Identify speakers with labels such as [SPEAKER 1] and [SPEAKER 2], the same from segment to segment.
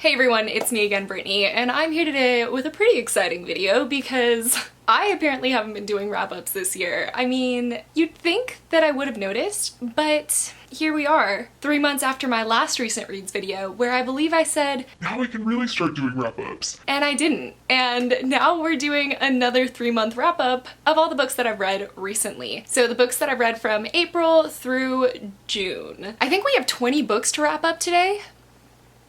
[SPEAKER 1] Hey everyone, it's me again, Brittany, and I'm here today with a pretty exciting video because I apparently haven't been doing wrap-ups this year. I mean, you'd think that I would have noticed, but here we are, 3 months after my last recent reads video, where I believe I said,
[SPEAKER 2] now we can really start doing wrap-ups.
[SPEAKER 1] And I didn't. And now we're doing another 3-month wrap-up of all the books that I've read recently. So the books that I've read from April through June. I think we have 20 books to wrap up today.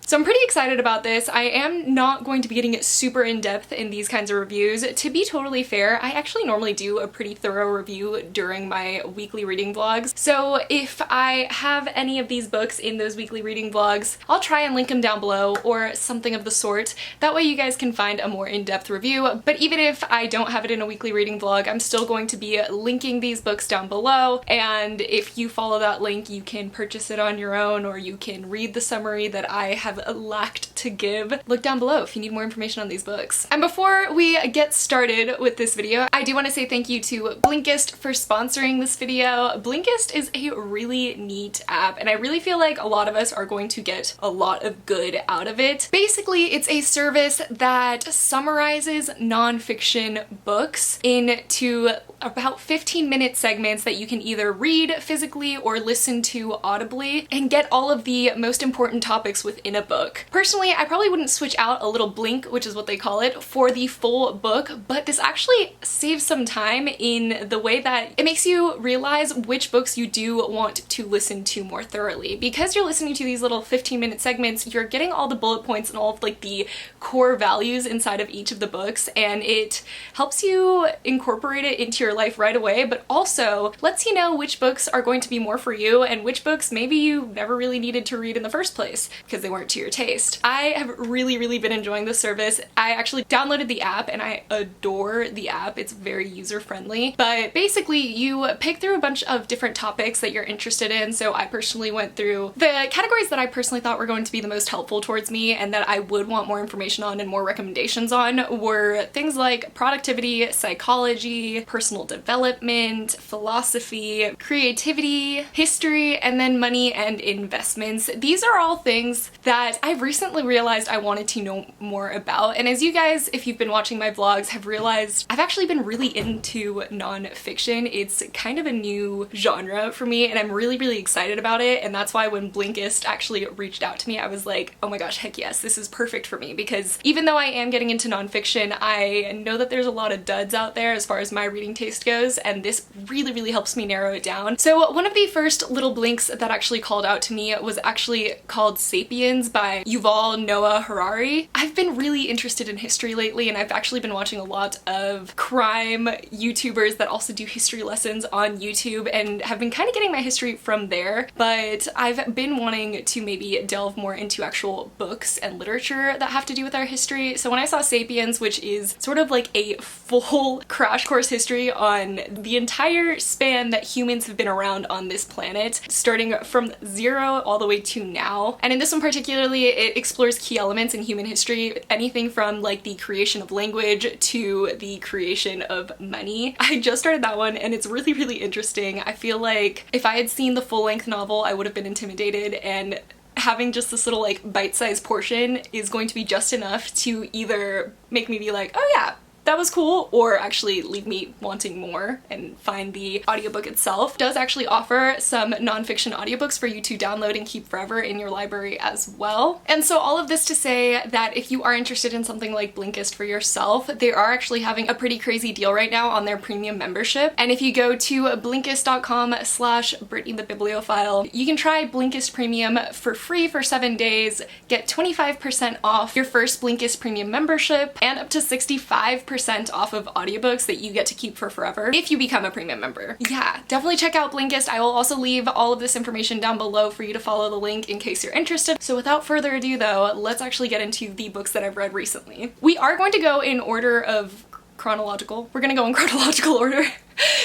[SPEAKER 1] So I'm pretty excited about this. I am not going to be getting super in-depth in these kinds of reviews. To be totally fair, I actually normally do a pretty thorough review during my weekly reading vlogs. So if I have any of these books in those weekly reading vlogs, I'll try and link them down below or something of the sort. That way you guys can find a more in-depth review. But even if I don't have it in a weekly reading vlog, I'm still going to be linking these books down below. And if you follow that link, you can purchase it on your own, or you can read the summary that I have lacked to give. Look down below if you need more information on these books. And before we get started with this video, I do want to say thank you to BLINKIST for sponsoring this video. BLINKIST is a really neat app, and I really feel like a lot of us are going to get a lot of good out of it. Basically, it's a service that summarizes nonfiction books into about 15-minute segments that you can either read physically or listen to audibly and get all of the most important topics within a book. Personally, I probably wouldn't switch out a little blink, which is what they call it, for the full book, but this actually saves some time in the way that it makes you realize which books you do want to listen to more thoroughly. Because you're listening to these little 15-minute segments, you're getting all the bullet points and all of like the core values inside of each of the books, and it helps you incorporate it into your life right away, but also lets you know which books are going to be more for you and which books maybe you never really needed to read in the first place because they weren't to your taste. I have really been enjoying this service. I actually downloaded the app and I adore the app. It's very user-friendly, but basically you pick through a bunch of different topics that you're interested in. So I personally went through the categories that I personally thought were going to be the most helpful towards me and that I would want more information on and more recommendations on were things like productivity, psychology, personal development, philosophy, creativity, history, and then money and investments. These are all things that I've recently realized I wanted to know more about. And as you guys, if you've been watching my vlogs, have realized, I've actually been really into nonfiction. It's kind of a new genre for me and I'm really excited about it. And that's why when BLINKIST actually reached out to me, I was like, oh my gosh, heck yes, this is perfect for me. Because even though I am getting into nonfiction, I know that there's a lot of duds out there as far as my reading taste goes, and this really helps me narrow it down. So one of the first little blinks that actually called out to me was actually called Sapiens by Yuval Noah Harari. I've been really interested in history lately, and I've actually been watching a lot of crime YouTubers that also do history lessons on YouTube and have been kind of getting my history from there, but I've been wanting to maybe delve more into actual books and literature that have to do with our history. So when I saw Sapiens, which is sort of like a full crash course history on the entire span that humans have been around on this planet, starting from zero all the way to now. And in this one particularly, it explores key elements in human history, anything from like the creation of language to the creation of money. I just started that one and it's really interesting. I feel like if I had seen the full-length novel, I would have been intimidated, and having just this little like bite-sized portion is going to be just enough to either make me be like, oh yeah, that was cool, or actually leave me wanting more and find the audiobook itself. It does actually offer some nonfiction audiobooks for you to download and keep forever in your library as well. And so all of this to say that if you are interested in something like BLINKIST for yourself, they are actually having a pretty crazy deal right now on their premium membership. And if you go to blinkist.com/brittanythebibliophile, you can try BLINKIST Premium for free for 7 days, get 25% off your first BLINKIST Premium membership, and up to 65% off of audiobooks that you get to keep for forever if you become a premium member. Yeah, definitely check out BLINKIST. I will also leave all of this information down below for you to follow the link in case you're interested. So without further ado though, let's actually get into the books that I've read recently. We are going to go in order of chronological. We're gonna go in chronological order.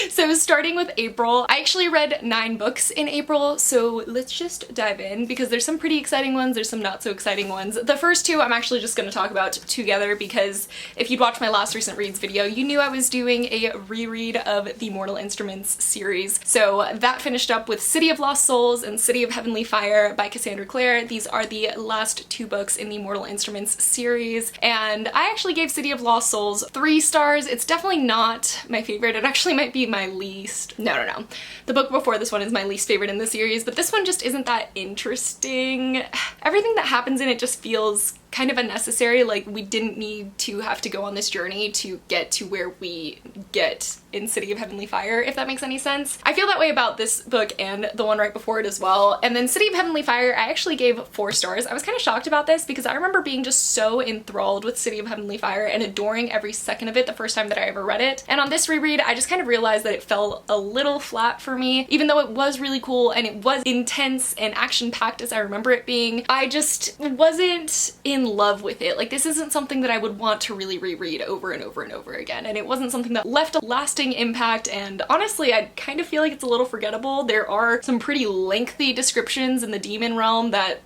[SPEAKER 1] So starting with April, I actually read 9 books in April, so let's just dive in because there's some pretty exciting ones, there's some not so exciting ones. The first 2 I'm actually just going to talk about together because if you'd watched my last recent reads video, you knew I was doing a reread of the Mortal Instruments series. So that finished up with City of Lost Souls and City of Heavenly Fire by Cassandra Clare. These are the last 2 books in the Mortal Instruments series, and I actually gave City of Lost Souls 3 stars. It's definitely not my favorite. It actually might be my least. No. The book before this one is my least favorite in the series, but this one just isn't that interesting. Everything that happens in it just feels kind of unnecessary. Like, we didn't need to have to go on this journey to get to where we get in City of Heavenly Fire, if that makes any sense. I feel that way about this book and the one right before it as well. And then City of Heavenly Fire, I actually gave 4 stars. I was kind of shocked about this because I remember being just so enthralled with City of Heavenly Fire and adoring every second of it the first time that I ever read it. And on this reread, I just kind of realized that it fell a little flat for me. Even though it was really cool and it was intense and action-packed as I remember it being, I just wasn't in love with it. Like, this isn't something that I would want to really reread over and over and over again, and it wasn't something that left a lasting impact, and honestly I kind of feel like it's a little forgettable. There are some pretty lengthy descriptions in the demon realm that,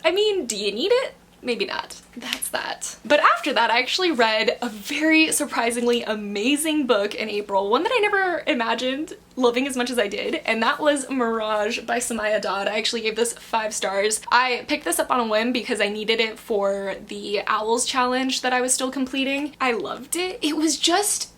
[SPEAKER 1] I mean, do you need it? Maybe not. That's that. But after that, I actually read a very surprisingly amazing book in April, one that I never imagined loving as much as I did, and that was Mirage by Samaya Dodd. I actually gave this 5 stars. I picked this up on a whim because I needed it for the Owls challenge that I was still completing. I loved it. It was just...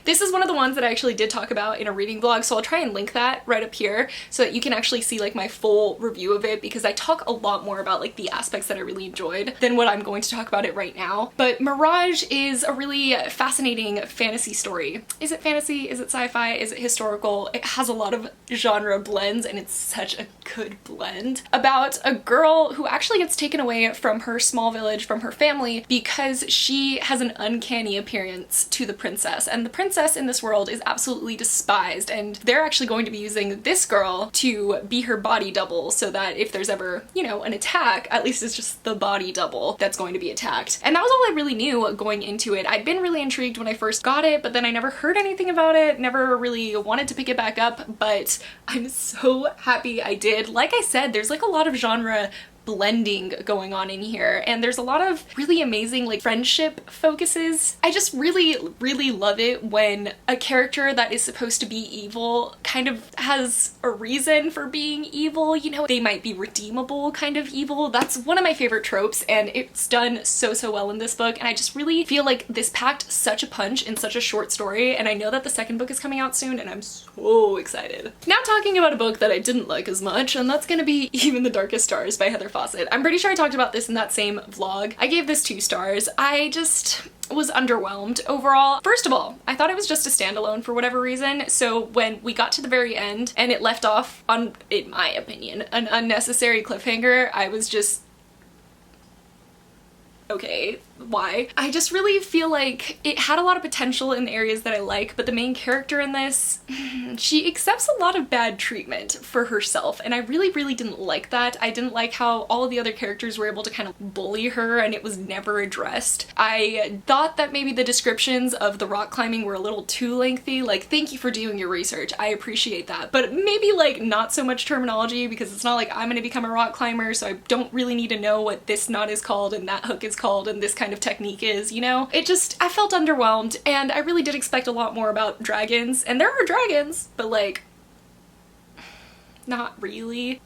[SPEAKER 1] This is one of the ones that I actually did talk about in a reading vlog, so I'll try and link that right up here so that you can actually see like my full review of it, because I talk a lot more about like the aspects that I really enjoyed than what I'm going to talk about it right now. But Mirage is a really fascinating fantasy story. Is it fantasy? Is it sci-fi? Is it historical? It has a lot of genre blends, and it's such a good blend about a girl who actually gets taken away from her small village, from her family, because she has an uncanny appearance to the princess, and the princess in this world is absolutely despised, and they're actually going to be using this girl to be her body double so that if there's ever, you know, an attack, at least it's just the body double that's going to be attacked. And that was all I really knew going into it. I'd been really intrigued when I first got it, but then I never heard anything about it, never really wanted to pick it back up, but I'm so happy I did. Like I said, there's like a lot of genre blending going on in here, and there's a lot of really amazing like friendship focuses. I just really love it when a character that is supposed to be evil kind of has a reason for being evil, you know, they might be redeemable kind of evil. That's one of my favorite tropes, and it's done so well in this book, and I just really feel like this packed such a punch in such a short story, and I know that the second book is coming out soon and I'm so excited. Now talking about a book that I didn't like as much, and that's gonna be Even the Darkest Stars by Heather Fawcett. I'm pretty sure I talked about this in that same vlog. I gave this 2 stars. I just was underwhelmed overall. First of all, I thought it was just a standalone for whatever reason, so when we got to the very end and it left off on, in my opinion, an unnecessary cliffhanger, I was just... okay, why? I just really feel like it had a lot of potential in the areas that I like, but the main character in this, she accepts a lot of bad treatment for herself, and I really didn't like that. I didn't like how all of the other characters were able to kind of bully her and it was never addressed. I thought that maybe the descriptions of the rock climbing were a little too lengthy. Like, thank you for doing your research, I appreciate that, but maybe like not so much terminology, because it's not like I'm gonna become a rock climber, so I don't really need to know what this knot is called and that hook is called and this kind of technique is, you know? It just, I felt underwhelmed, and I really did expect a lot more about dragons, and there are dragons, but like, not really.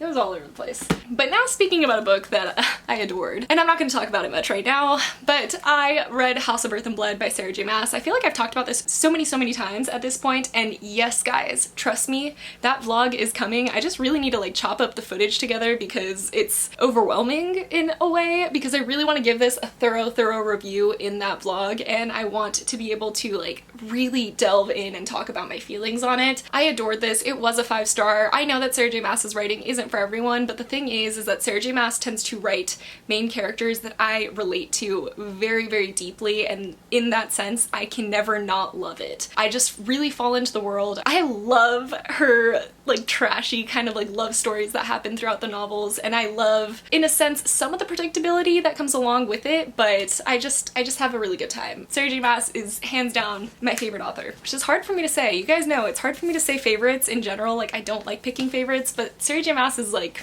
[SPEAKER 1] It was all over the place. But now speaking about a book that I adored, and I'm not going to talk about it much right now, but I read House of Earth and Blood by Sarah J Maas. I feel like I've talked about this so many times at this point, and yes guys, trust me, that vlog is coming. I just really need to like chop up the footage together because it's overwhelming in a way, because I really want to give this a thorough review in that vlog, and I want to be able to like really delve in and talk about my feelings on it. I adored this. It was a 5-star. I know that Sarah J Maas's writing isn't for everyone, but the thing is that Sarah J Maas tends to write main characters that I relate to very deeply, and in that sense I can never not love it. I just really fall into the world. I love her like trashy kind of like love stories that happen throughout the novels, and I love, in a sense, some of the predictability that comes along with it, but I just have a really good time. Sarah J Maas is hands down my favorite author, which is hard for me to say. You guys know it's hard for me to say favorites in general, like I don't like picking favorites, but Sarah J Maas is like,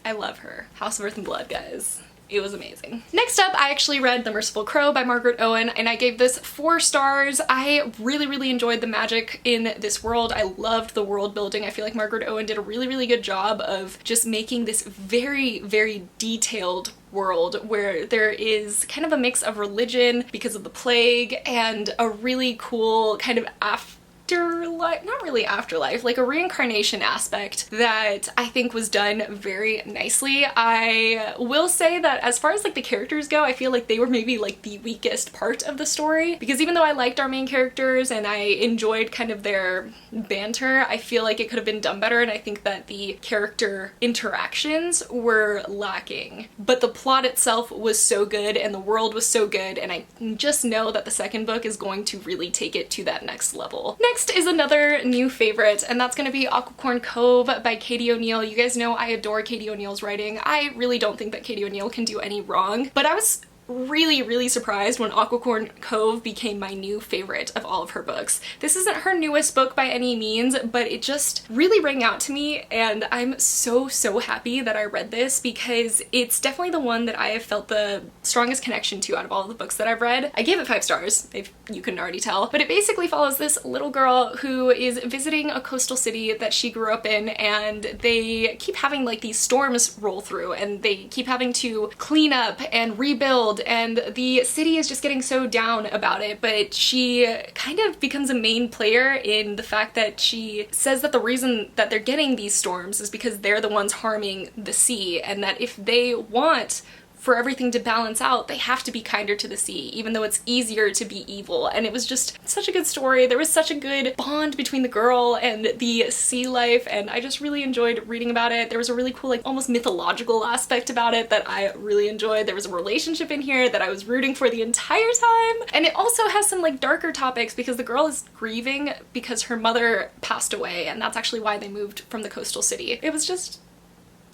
[SPEAKER 1] I love her. House of Earth and Blood, guys. It was amazing. Next up, I actually read The Merciful Crow by Margaret Owen, and I gave this 4 stars. I really enjoyed the magic in this world. I loved the world building. I feel like Margaret Owen did a really good job of just making this very detailed world where there is kind of a mix of religion because of the plague and a really cool kind of afterlife, not really afterlife, like a reincarnation aspect that I think was done very nicely. I will say that as far as like the characters go, I feel like they were maybe like the weakest part of the story, because even though I liked our main characters and I enjoyed kind of their banter, I feel like it could have been done better, and I think that the character interactions were lacking. But the plot itself was so good and the world was so good, and I just know that the second book is going to really take it to that next level. Next is another new favorite, and that's gonna be Aquicorn Cove by Katie O'Neill. You guys know I adore Katie O'Neill's writing. I really don't think that Katie O'Neill can do any wrong, but I was really surprised when Aquicorn Cove became my new favorite of all of her books. This isn't her newest book by any means, but it just really rang out to me, and I'm so happy that I read this because it's definitely the one that I have felt the strongest connection to out of all of the books that I've read. I gave it 5 stars, if you couldn't already tell, but it basically follows this little girl who is visiting a coastal city that she grew up in, and they keep having like these storms roll through, and they keep having to clean up and rebuild, and the city is just getting so down about it, but she kind of becomes a main player in the fact that she says that the reason that they're getting these storms is because they're the ones harming the sea, and that if they want for everything to balance out, they have to be kinder to the sea, even though it's easier to be evil. And it was just such a good story. There was such a good bond between the girl and the sea life, and I just really enjoyed reading about it. There was a really cool, like, almost mythological aspect about it that I really enjoyed. There was a relationship in here that I was rooting for the entire time. And it also has some, like, darker topics because the girl is grieving because her mother passed away, and that's actually why they moved from the coastal city. It was just,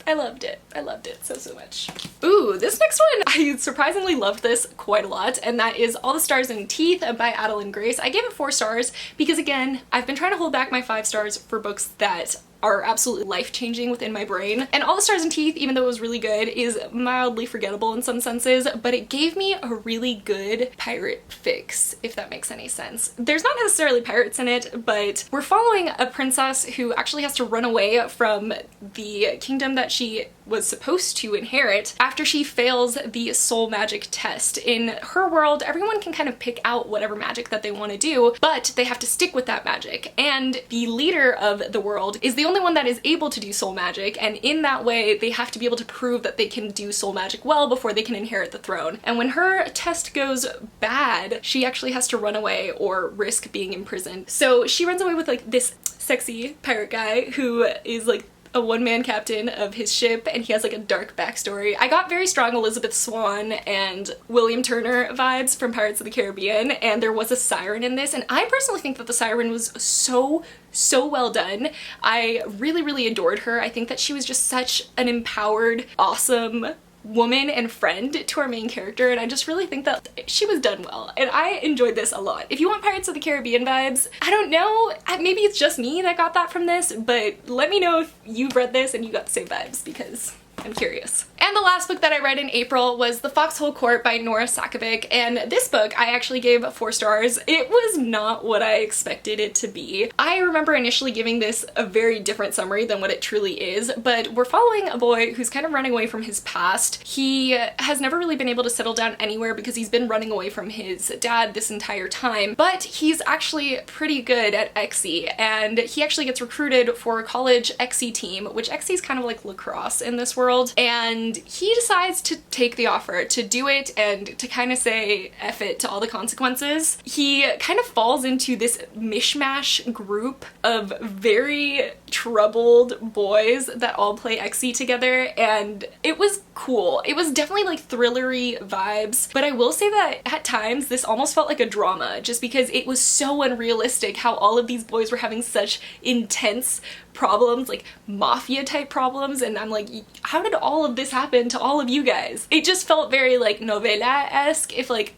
[SPEAKER 1] I loved it. I loved it so much. Ooh, this next one, I surprisingly loved this quite a lot, and that is All the Stars and Teeth by Adeline Grace. I gave it 4 stars because, again, I've been trying to hold back my 5 stars for books that are absolutely life-changing within my brain. And All the Stars and Teeth, even though it was really good, is mildly forgettable in some senses, but it gave me a really good pirate fix, if that makes any sense. There's not necessarily pirates in it, but we're following a princess who actually has to run away from the kingdom that she was supposed to inherit after she fails the soul magic test. In her world, everyone can kind of pick out whatever magic that they want to do, but they have to stick with that magic. And the leader of the world is the only one that is able to do soul magic, and in that way, they have to be able to prove that they can do soul magic well before they can inherit the throne. And when her test goes bad, she actually has to run away or risk being imprisoned. So she runs away with like this sexy pirate guy who is like a one-man captain of his ship, and he has like a dark backstory. I got very strong Elizabeth Swann and William Turner vibes from Pirates of the Caribbean, and there was a siren in this, and I personally think that the siren was so well done. I really adored her. I think that she was just such an empowered, awesome woman and friend to our main character, and I just really think that she was done well, and I enjoyed this a lot. If you want Pirates of the Caribbean vibes, I don't know, maybe it's just me that got that from this, but let me know if you've read this and you got the same vibes, because I'm curious. And the last book that I read in April was The Foxhole Court by Nora Sakovic, and this book I actually gave 4 stars. It was not what I expected it to be. I remember initially giving this a very different summary than what it truly is, but we're following a boy who's kind of running away from his past. He has never really been able to settle down anywhere because he's been running away from his dad this entire time, but he's actually pretty good at XE, and he actually gets recruited for a college XE team, which XE is kind of like lacrosse in this world, and he decides to take the offer, to do it, and to kind of say F it to all the consequences. He kind of falls into this mishmash group of very troubled boys that all play XE together, and it was cool. It was definitely like thrillery vibes, but I will say that at times this almost felt like a drama just because it was so unrealistic how all of these boys were having such intense problems, like mafia type problems, and I'm like, how did all of this happen to all of you guys? It just felt very like novela-esque, if like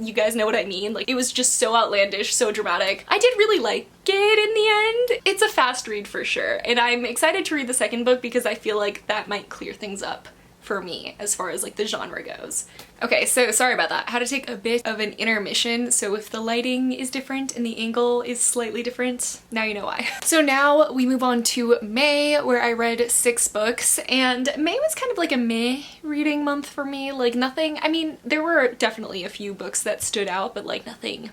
[SPEAKER 1] you guys know what I mean. Like, it was just so outlandish, so dramatic. I did really like it in the end. It's a fast read for sure, and I'm excited to read the second book because I feel like that might clear things up for me as far as like the genre goes. Okay, so sorry about that. I had to take a bit of an intermission, so if the lighting is different and the angle is slightly different, now you know why. So now we move on to May, where I read 6 books, and May was kind of like a meh reading month for me. Like nothing, I mean, there were definitely a few books that stood out, but like nothing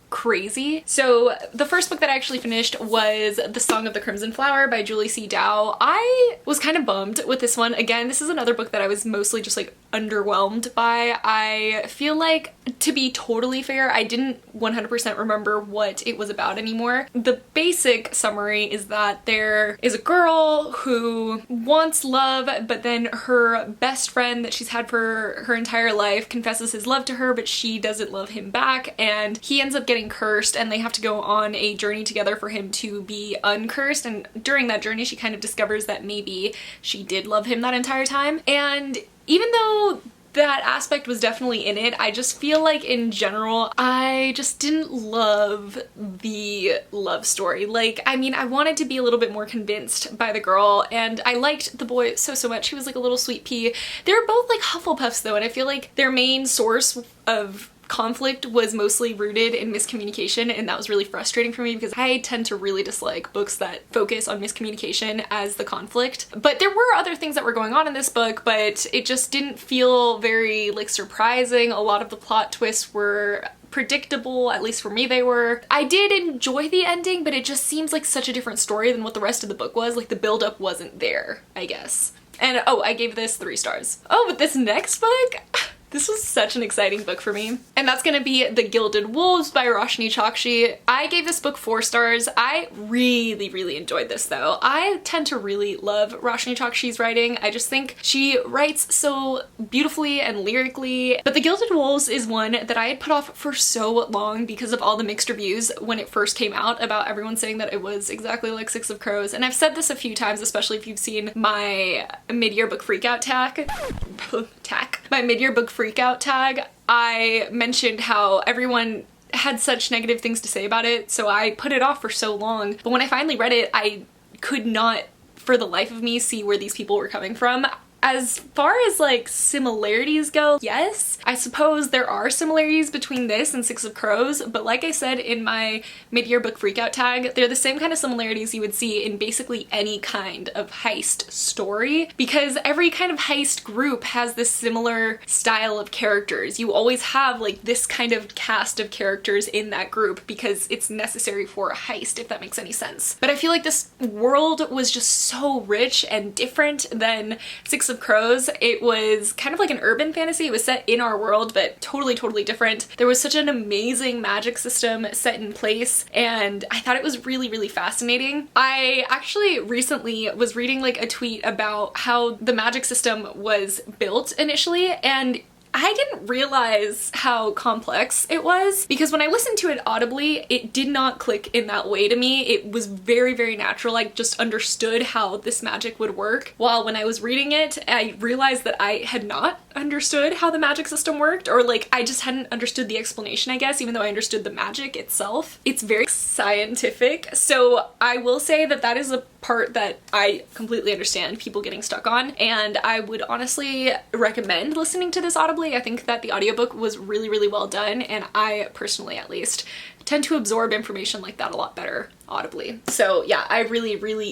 [SPEAKER 1] crazy. So the first book that I actually finished was The Song of the Crimson Flower by Julie C. Dow. I was kind of bummed with this one. Again, this is another book that I was mostly just like underwhelmed by. I feel like, to be totally fair, I didn't 100% remember what it was about anymore. The basic summary is that there is a girl who wants love, but then her best friend that she's had for her entire life confesses his love to her, but she doesn't love him back, and he ends up getting cursed, and they have to go on a journey together for him to be uncursed. And during that journey she kind of discovers that maybe she did love him that entire time. And even though that aspect was definitely in it, I just feel like in general I just didn't love the love story. Like, I mean, I wanted to be a little bit more convinced by the girl, and I liked the boy so much. He was like a little sweet pea. They were both like Hufflepuffs though, and I feel like their main source of conflict was mostly rooted in miscommunication, and that was really frustrating for me because I tend to really dislike books that focus on miscommunication as the conflict. But there were other things that were going on in this book, but it just didn't feel very like surprising. A lot of the plot twists were predictable, at least for me they were. I did enjoy the ending, but it just seems like such a different story than what the rest of the book was. Like the buildup wasn't there, I guess. And oh, I gave this 3 stars. Oh, but this next book? This was such an exciting book for me. And that's gonna be The Gilded Wolves by Roshni Chokshi. I gave this book 4 stars. I really enjoyed this though. I tend to really love Roshni Chokshi's writing. I just think she writes so beautifully and lyrically. But The Gilded Wolves is one that I had put off for so long because of all the mixed reviews when it first came out, about everyone saying that it was exactly like Six of Crows. And I've said this a few times, especially if you've seen my mid-year book freakout my mid-year book freakout tag. I mentioned how everyone had such negative things to say about it, so I put it off for so long. But when I finally read it, I could not for the life of me see where these people were coming from. As far as like similarities go, yes, I suppose there are similarities between this and Six of Crows, but like I said in my mid-year book freakout tag, they're the same kind of similarities you would see in basically any kind of heist story, because every kind of heist group has this similar style of characters. You always have like this kind of cast of characters in that group because it's necessary for a heist, if that makes any sense. But I feel like this world was just so rich and different than Six of Crows. It was kind of like an urban fantasy. It was set in our world, but totally different. There was such an amazing magic system set in place, and I thought it was really fascinating. I actually recently was reading like a tweet about how the magic system was built initially, and I didn't realize how complex it was, because when I listened to it audibly, it did not click in that way to me. It was very natural. I just understood how this magic would work. While when I was reading it, I realized that I had not understood how the magic system worked, or like I just hadn't understood the explanation, I guess, even though I understood the magic itself. It's very scientific, so I will say that that is a part that I completely understand people getting stuck on, and I would honestly recommend listening to this audibly. I think that the audiobook was really well done, and I personally, at least, tend to absorb information like that a lot better audibly. So yeah, I really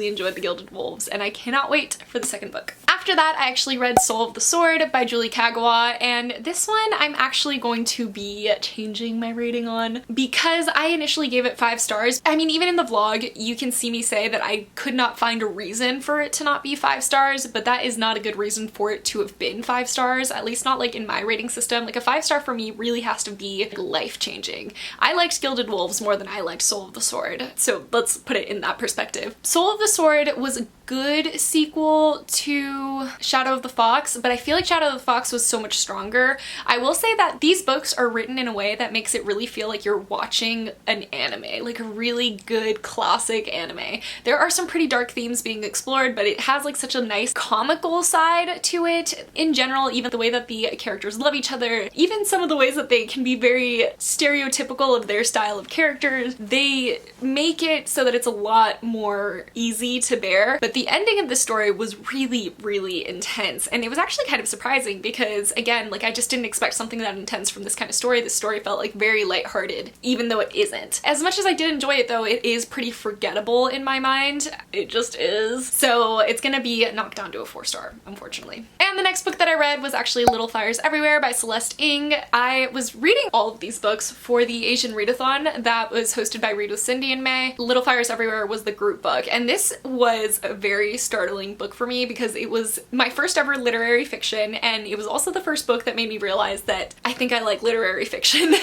[SPEAKER 1] enjoyed The Gilded Wolves, and I cannot wait for the second book. After that, I actually read Soul of the Sword by Julie Kagawa, and this one I'm actually going to be changing my rating on because I initially gave it 5 stars. I mean, even in the vlog, you can see me say that I could not find a reason for it to not be 5 stars, but that is not a good reason for it to have been 5 stars, at least not like in my rating system. Like a 5-star for me really has to be life-changing. I liked Gilded Wolves more than I liked Soul of the Sword, so let's put it in that perspective. Soul of the Sword was a good sequel to Shadow of the Fox, but I feel like Shadow of the Fox was so much stronger. I will say that these books are written in a way that makes it really feel like you're watching an anime, like a really good classic anime. There are some pretty dark themes being explored, but it has like such a nice comical side to it. In general, even the way that the characters love each other, even some of the ways that they can be very stereotypical of their style of characters, they make it so that it's a lot more easy to bear. But the ending of this story was really, really intense, and it was actually kind of surprising because, again, like I just didn't expect something that intense from this kind of story. This story felt like very lighthearted, even though it isn't. As much as I did enjoy it though, it is pretty forgettable in my mind. It just is. So it's gonna be knocked down to a 4-star, unfortunately. And the next book that I read was actually Little Fires Everywhere by Celeste Ng. I was reading all of these books for the Asian Readathon that was hosted by Read with Cindy in May. Little Fires Everywhere was the group book, and this was a very startling book for me because it was my first ever literary fiction, and it was also the first book that made me realize that I think I like literary fiction.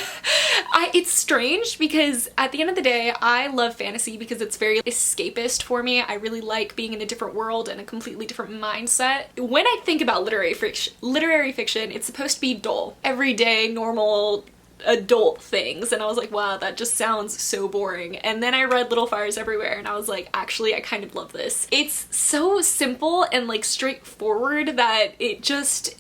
[SPEAKER 1] It's strange because at the end of the day, I love fantasy because it's very escapist for me. I really like being in a different world and a completely different mindset. When I think about literary fiction, it's supposed to be dull, everyday, normal, adult things, and I was like, wow, that just sounds so boring. And then I read Little Fires Everywhere and I was like, actually, I kind of love this. It's so simple and like straightforward that it just,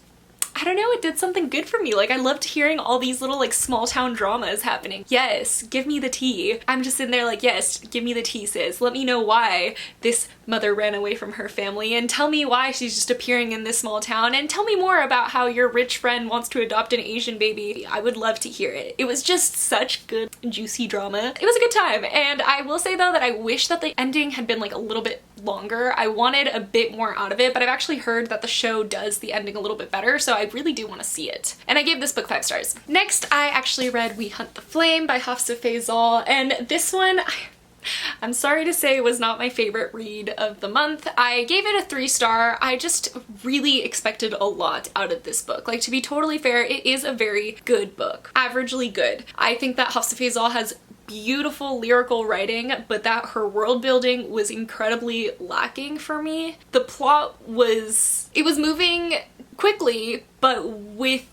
[SPEAKER 1] I don't know, it did something good for me. Like, I loved hearing all these little like small town dramas happening. Yes, give me the tea. I'm just in there like, yes, give me the tea, sis. Let me know why this mother ran away from her family, and tell me why she's just appearing in this small town, and tell me more about how your rich friend wants to adopt an Asian baby. I would love to hear it. It was just such good, juicy drama. It was a good time, and I will say though that I wish that the ending had been like a little bit longer. I wanted a bit more out of it, but I've actually heard that the show does the ending a little bit better, so I really do want to see it. And I gave this book 5 stars. Next, I actually read We Hunt the Flame by Hafsa Faizal, and this one, I'm sorry to say, was not my favorite read of the month. I gave it a 3-star. I just really expected a lot out of this book. Like, to be totally fair, it is a very good book. Averagely good. I think that Hafsa Faizal has beautiful lyrical writing, but that her world building was incredibly lacking for me. The plot was, it was moving quickly, but with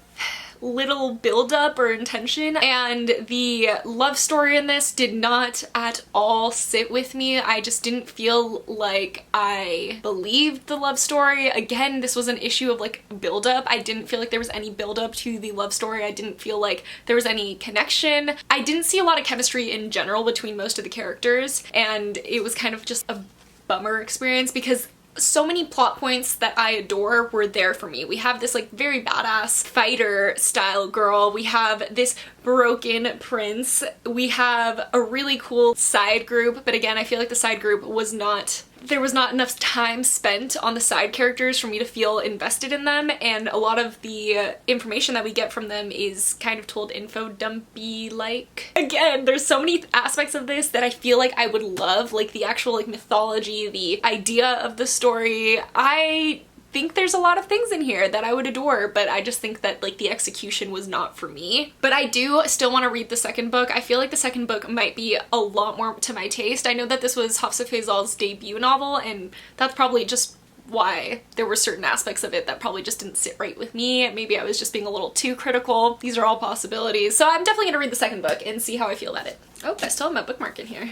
[SPEAKER 1] little build-up or intention, and the love story in this did not at all sit with me. I just didn't feel like I believed the love story. Again, this was an issue of like build-up. I didn't feel like there was any build-up to the love story. I didn't feel like there was any connection. I didn't see a lot of chemistry in general between most of the characters, and it was kind of just a bummer experience because so many plot points that I adore were there for me. We have this like very badass fighter style girl. We have this broken prince. We have a really cool side group, but again, I feel like the side group was not, there was not enough time spent on the side characters for me to feel invested in them, and a lot of the information that we get from them is kind of told info dumpy like. Again, there's so many aspects of this that I feel like I would love, like the actual like mythology, the idea of the story. I think there's a lot of things in here that I would adore, but I just think that like the execution was not for me. But I do still want to read the second book. I feel like the second book might be a lot more to my taste. I know that this was Hafsa Faizal's debut novel, and that's probably just why there were certain aspects of it that probably just didn't sit right with me. Maybe I was just being a little too critical. These are all possibilities. So I'm definitely gonna read the second book and see how I feel about it. Oh, I still have my bookmark in here.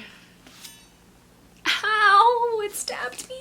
[SPEAKER 1] Ow, it stabbed me.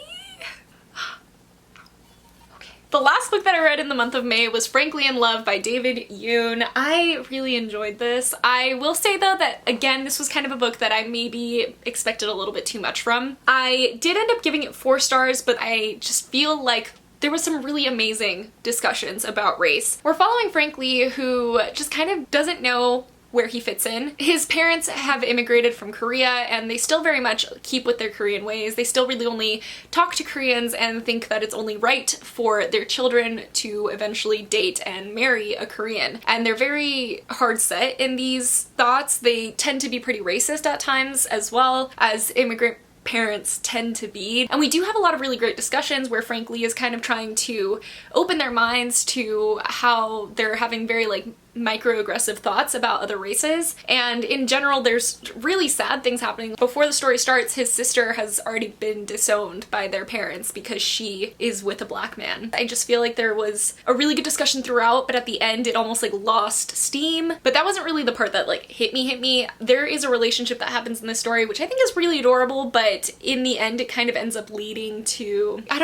[SPEAKER 1] The last book that I read in the month of May was Frankly in Love by David Yoon. I really enjoyed this. I will say though that, again, this was kind of a book that I maybe expected a little bit too much from. I did end up giving it 4 stars, but I just feel like there was some really amazing discussions about race. We're following Frankly, who just kind of doesn't know where he fits in. His parents have immigrated from Korea, and they still very much keep with their Korean ways. They still really only talk to Koreans and think that it's only right for their children to eventually date and marry a Korean. And they're very hard set in these thoughts. They tend to be pretty racist at times, as well as immigrant parents tend to be. And we do have a lot of really great discussions where Frankly is kind of trying to open their minds to how they're having very like microaggressive thoughts about other races. And in general, there's really sad things happening. Before the story starts, his sister has already been disowned by their parents because she is with a black man. I just feel like there was a really good discussion throughout, but at the end it almost like lost steam. But that wasn't really the part that like hit me. There is a relationship that happens in this story which I think is really adorable, but in the end it kind of ends up leading to, I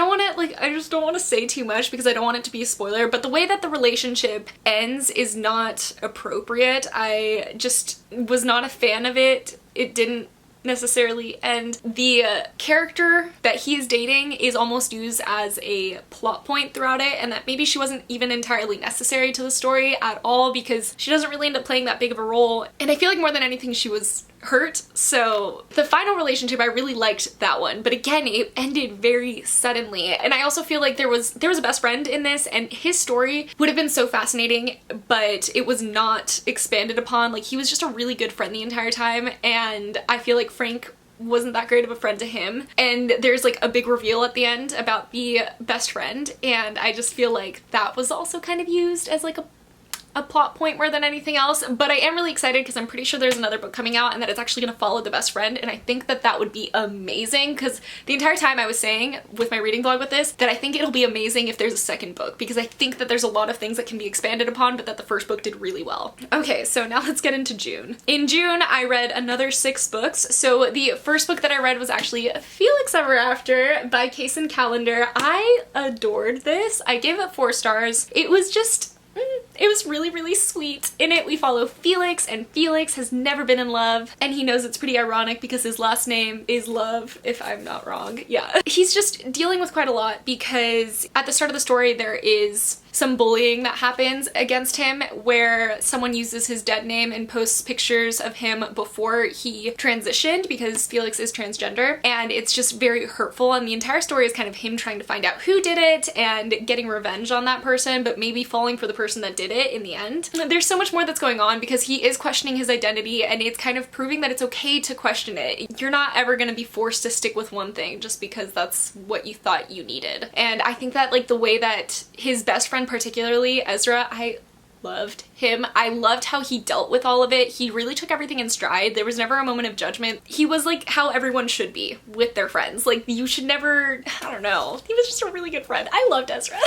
[SPEAKER 1] just don't want to say too much because I don't want it to be a spoiler, but the way that the relationship ends is not appropriate. I just was not a fan of it. It didn't necessarily end. The character that he's dating is almost used as a plot point throughout it, and that maybe she wasn't even entirely necessary to the story at all because she doesn't really end up playing that big of a role, and I feel like more than anything she was hurt. So the final relationship, I really liked that one, but again it ended very suddenly. And I also feel like there was a best friend in this, and his story would have been so fascinating, but it was not expanded upon. Like, he was just a really good friend the entire time, and I feel like Frank wasn't that great of a friend to him, and there's like a big reveal at the end about the best friend, and I just feel like that was also kind of used as like a plot point more than anything else. But I am really excited because I'm pretty sure there's another book coming out and that it's actually going to follow the best friend, and I think that that would be amazing, because the entire time I was saying with my reading vlog with this that I think it'll be amazing if there's a second book, because I think that there's a lot of things that can be expanded upon but that the first book did really well. Okay, so now let's get into June. In June I read another 6 books. So the first book that I read was actually Felix Ever After by Kaysen Callender. I adored this. I gave it 4 stars. It was just it was really, really sweet. In it, we follow Felix, and Felix has never been in love, and he knows it's pretty ironic because his last name is Love, if I'm not wrong. Yeah. He's just dealing with quite a lot because at the start of the story, there is some bullying that happens against him where someone uses his dead name and posts pictures of him before he transitioned, because Felix is transgender, and it's just very hurtful, and the entire story is kind of him trying to find out who did it and getting revenge on that person, but maybe falling for the person that did it in the end. There's so much more that's going on because he is questioning his identity, and it's kind of proving that it's okay to question it. You're not ever gonna be forced to stick with one thing just because that's what you thought you needed. And I think that like the way that his best friend, particularly Ezra, I loved him. I loved how he dealt with all of it. He really took everything in stride. There was never a moment of judgment. He was like how everyone should be with their friends. Like, you should never, I don't know. He was just a really good friend. I loved Ezra.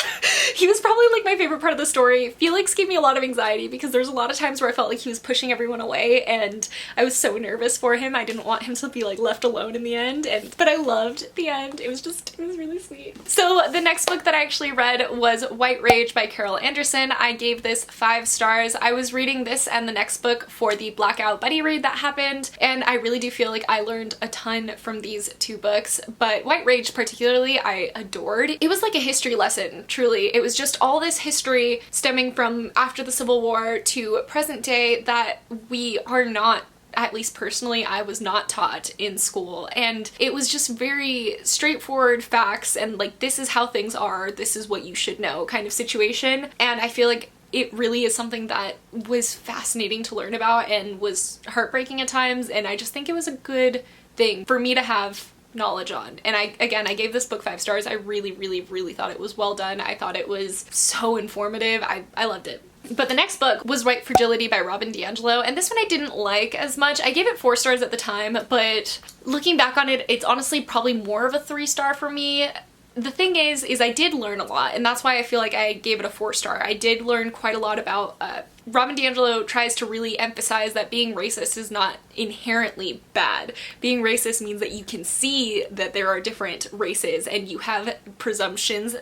[SPEAKER 1] He was probably like my favorite part of the story. Felix gave me a lot of anxiety because there's a lot of times where I felt like he was pushing everyone away, and I was so nervous for him. I didn't want him to be like left alone in the end, but I loved the end. It was really sweet. So the next book that I actually read was White Rage by Carol Anderson. I gave this 5 stars. I was reading this and the next book for the Blackout Buddy read that happened, and I really do feel like I learned a ton from these 2 books, but White Rage particularly I adored. It was like a history lesson, truly. It was just all this history stemming from after the Civil War to present day that we are not, at least personally, I was not taught in school, and it was just very straightforward facts and like, this is how things are, this is what you should know kind of situation, and I feel like it really is something that was fascinating to learn about and was heartbreaking at times, and I just think it was a good thing for me to have knowledge on. And I gave this book 5 stars. I really thought it was well done. I thought it was so informative. I loved it. But the next book was White Fragility by Robin DiAngelo, and this one I didn't like as much. I gave it 4 stars at the time, but looking back on it, it's honestly probably more of a 3-star for me. The thing is I did learn a lot, and that's why I feel like I gave it a 4-star. I did learn quite a lot about Robin DiAngelo tries to really emphasize that being racist is not inherently bad. Being racist means that you can see that there are different races and you have presumptions,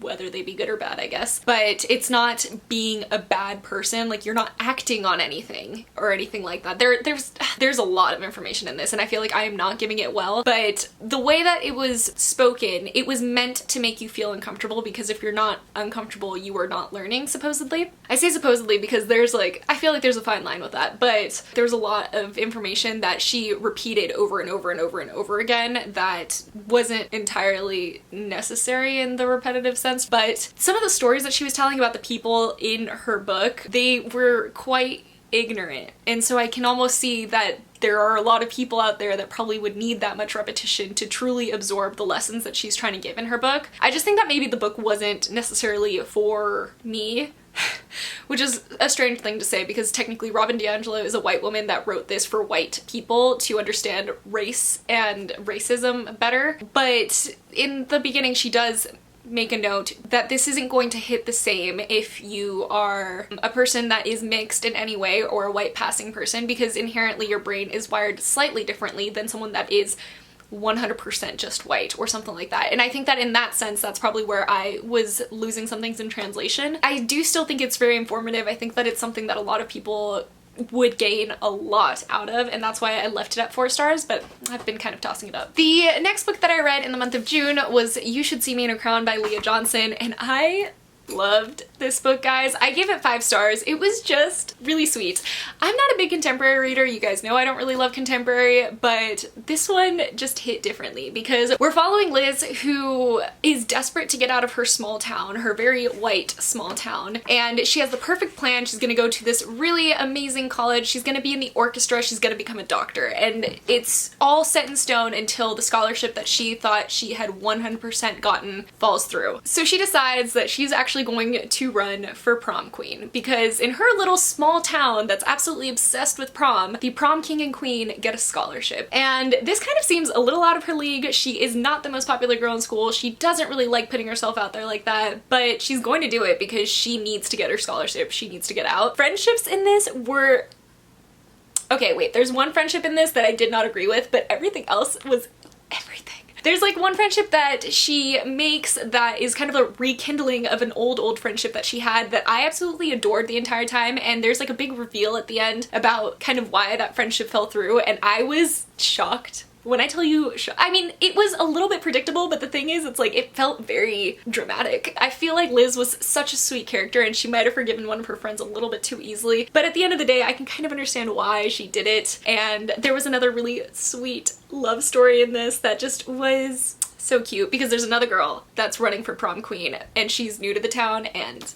[SPEAKER 1] whether they be good or bad, I guess. But it's not being a bad person, like you're not acting on anything or anything like that. There's a lot of information in this, and I feel like I am not giving it well, but the way that it was spoken, it was meant to make you feel uncomfortable, because if you're not uncomfortable, you are not learning, supposedly. I say supposedly because there's like, I feel like there's a fine line with that, but there's a lot of information that she repeated over and over and over and over again that wasn't entirely necessary in the repetitive sense. But some of the stories that she was telling about the people in her book, they were quite ignorant, and so I can almost see that there are a lot of people out there that probably would need that much repetition to truly absorb the lessons that she's trying to give in her book. I just think that maybe the book wasn't necessarily for me. which is a strange thing to say because technically Robin DiAngelo is a white woman that wrote this for white people to understand race and racism better. But in the beginning she does make a note that this isn't going to hit the same if you are a person that is mixed in any way or a white passing person, because inherently your brain is wired slightly differently than someone that is 100% just white or something like that. And I think that in that sense, that's probably where I was losing some things in translation. I do still think it's very informative. I think that it's something that a lot of people would gain a lot out of, and that's why I left it at 4 stars, but I've been kind of tossing it up. The next book that I read in the month of June was You Should See Me in a Crown by Leah Johnson, and I loved this book, guys. I gave it 5 stars. It was just really sweet. I'm not a big contemporary reader. You guys know I don't really love contemporary, but this one just hit differently because we're following Liz, who is desperate to get out of her small town, her very white small town, and she has the perfect plan. She's gonna go to this really amazing college. She's gonna be in the orchestra. She's gonna become a doctor, and it's all set in stone until the scholarship that she thought she had 100% gotten falls through. So she decides that she's actually going to run for prom queen because in her little small town that's absolutely obsessed with prom, the prom king and queen get a scholarship. And this kind of seems a little out of her league. She is not the most popular girl in school. She doesn't really like putting herself out there like that, but she's going to do it because she needs to get her scholarship. She needs to get out. Friendships in this were... Okay, wait, there's one friendship in this that I did not agree with, but everything else was everything. There's like one friendship that she makes that is kind of a rekindling of an old friendship that she had that I absolutely adored the entire time, and there's like a big reveal at the end about kind of why that friendship fell through, and I was shocked. When I tell you, I mean, it was a little bit predictable, but the thing is, it's like, it felt very dramatic. I feel like Liz was such a sweet character and she might have forgiven one of her friends a little bit too easily, but at the end of the day, I can kind of understand why she did it. And there was another really sweet love story in this that just was so cute because there's another girl that's running for prom queen and she's new to the town, and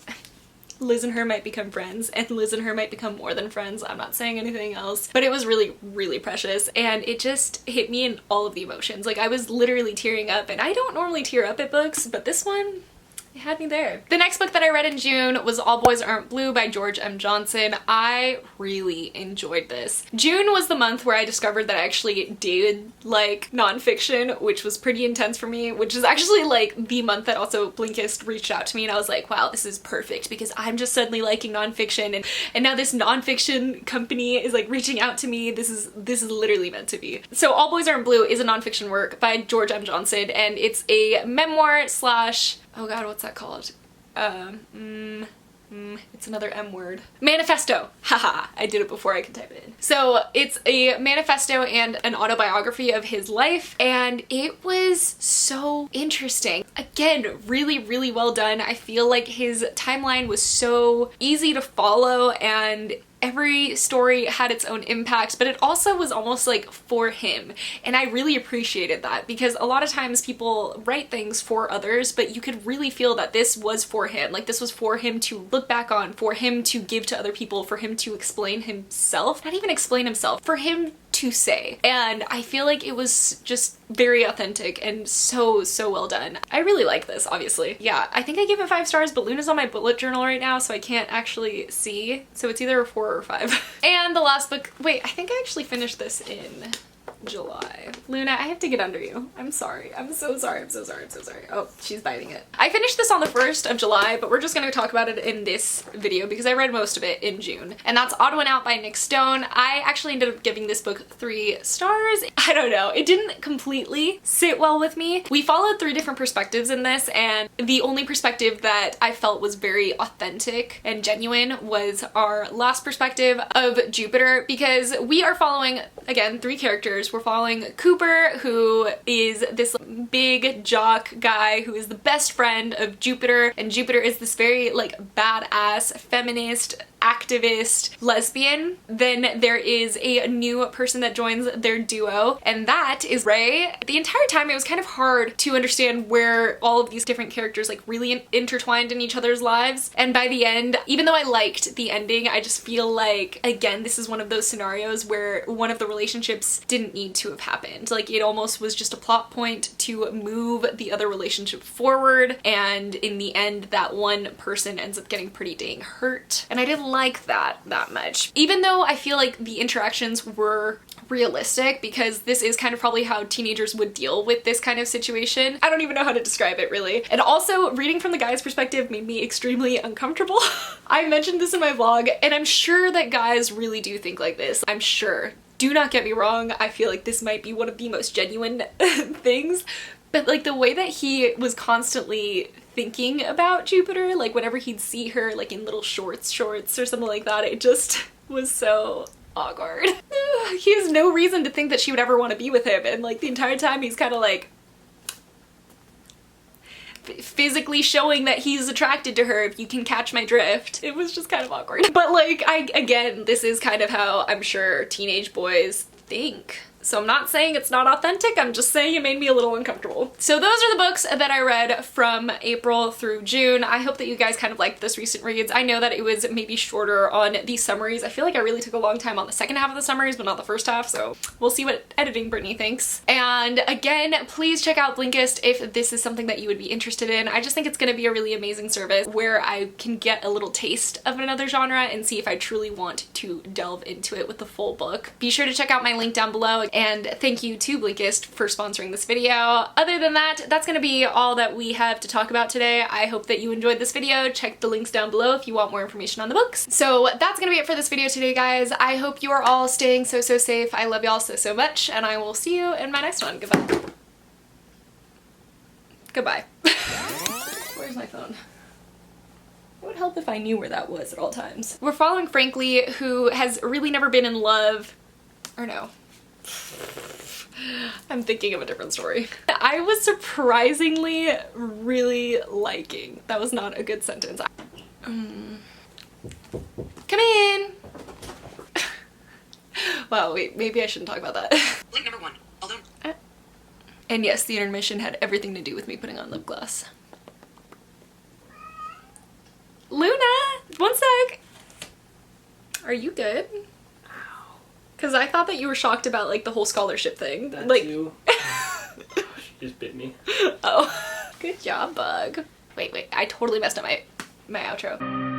[SPEAKER 1] Liz and her might become friends, and Liz and her might become more than friends. I'm not saying anything else, but it was really, really precious, and it just hit me in all of the emotions. Like, I was literally tearing up, and I don't normally tear up at books, but this one, it had me there. The next book that I read in June was All Boys Aren't Blue by George M. Johnson. I really enjoyed this. June was the month where I discovered that I actually did like nonfiction, which was pretty intense for me, which is actually like the month that also Blinkist reached out to me, and I was like, wow, this is perfect because I'm just suddenly liking nonfiction, and now this nonfiction company is like reaching out to me. This is literally meant to be. So All Boys Aren't Blue is a nonfiction work by George M. Johnson, and it's a memoir slash, oh god, what's that called? It's another M word. Manifesto! Haha, I did it before I could type it in. So it's a manifesto and an autobiography of his life, and it was so interesting. Again, really, really well done. I feel like his timeline was so easy to follow, and every story had its own impact, but it also was almost like for him. And I really appreciated that because a lot of times people write things for others, but you could really feel that this was for him. Like, this was for him to look back on, for him to give to other people, for him to explain himself, not even explain himself, for him to say. And I feel like it was just very authentic and so well done. I really like this, obviously. Yeah, I think I gave it 5 stars, but Luna's on my bullet journal right now, so I can't actually see. So it's either a 4 or 5. And the last book, wait, I think I actually finished this in July. Luna, I have to get under you. I'm sorry. I'm so sorry. I'm so sorry. I'm so sorry. Oh, she's biting it. I finished this on the 1st of July, but we're just gonna talk about it in this video because I read most of it in June. And that's Odd One Out by Nick Stone. I actually ended up giving this book 3 stars. I don't know. It didn't completely sit well with me. We followed 3 different perspectives in this, and the only perspective that I felt was very authentic and genuine was our last perspective of Jupiter, because we are following, again, 3 characters. We're following Cooper, who is this big jock guy who is the best friend of Jupiter, and Jupiter is this very like badass feminist activist lesbian. Then there is a new person that joins their duo, and that is Ray. The entire time it was kind of hard to understand where all of these different characters like really intertwined in each other's lives. And by the end, even though I liked the ending, I just feel like, again, this is one of those scenarios where one of the relationships didn't need to have happened. Like, it almost was just a plot point to move the other relationship forward, and in the end that one person ends up getting pretty dang hurt. And I didn't like that much. Even though I feel like the interactions were realistic, because this is kind of probably how teenagers would deal with this kind of situation. I don't even know how to describe it really. And also, reading from the guy's perspective made me extremely uncomfortable. I mentioned this in my vlog, and I'm sure that guys really do think like this. I'm sure. Do not get me wrong, I feel like this might be one of the most genuine things, but like the way that he was constantly thinking about Jupiter, like whenever he'd see her like in little shorts or something like that, it just was so awkward. He has no reason to think that she would ever want to be with him, and like the entire time he's kind of like physically showing that he's attracted to her, if you can catch my drift. It was just kind of awkward. But like, again, this is kind of how I'm sure teenage boys think. So I'm not saying it's not authentic, I'm just saying it made me a little uncomfortable. So those are the books that I read from April through June. I hope that you guys kind of liked this recent reads. I know that it was maybe shorter on the summaries. I feel like I really took a long time on the second half of the summaries, but not the first half, so we'll see what editing Brittany thinks. And again, please check out Blinkist if this is something that you would be interested in. I just think it's gonna be a really amazing service where I can get a little taste of another genre and see if I truly want to delve into it with the full book. Be sure to check out my link down below, and thank you to Blinkist for sponsoring this video. Other than that, that's gonna be all that we have to talk about today. I hope that you enjoyed this video. Check the links down below if you want more information on the books. So that's gonna be it for this video today, guys. I hope you are all staying so safe. I love y'all so much, and I will see you in my next one. Goodbye. Goodbye. Where's my phone? It would help if I knew where that was at all times. We're following Frankly, who has really never been in love, or no. I'm thinking of a different story. I was surprisingly really liking. That was not a good sentence. Come in! Wow, wait, maybe I shouldn't talk about that.
[SPEAKER 3] Link number 1. Although...
[SPEAKER 1] And yes, the intermission had everything to do with me putting on lip gloss. Luna! One sec! Are you good? Because I thought that you were shocked about like the whole scholarship thing.
[SPEAKER 4] That
[SPEAKER 1] like
[SPEAKER 4] too. She just bit me.
[SPEAKER 1] Oh. Good job, bug. Wait, I totally messed up my outro.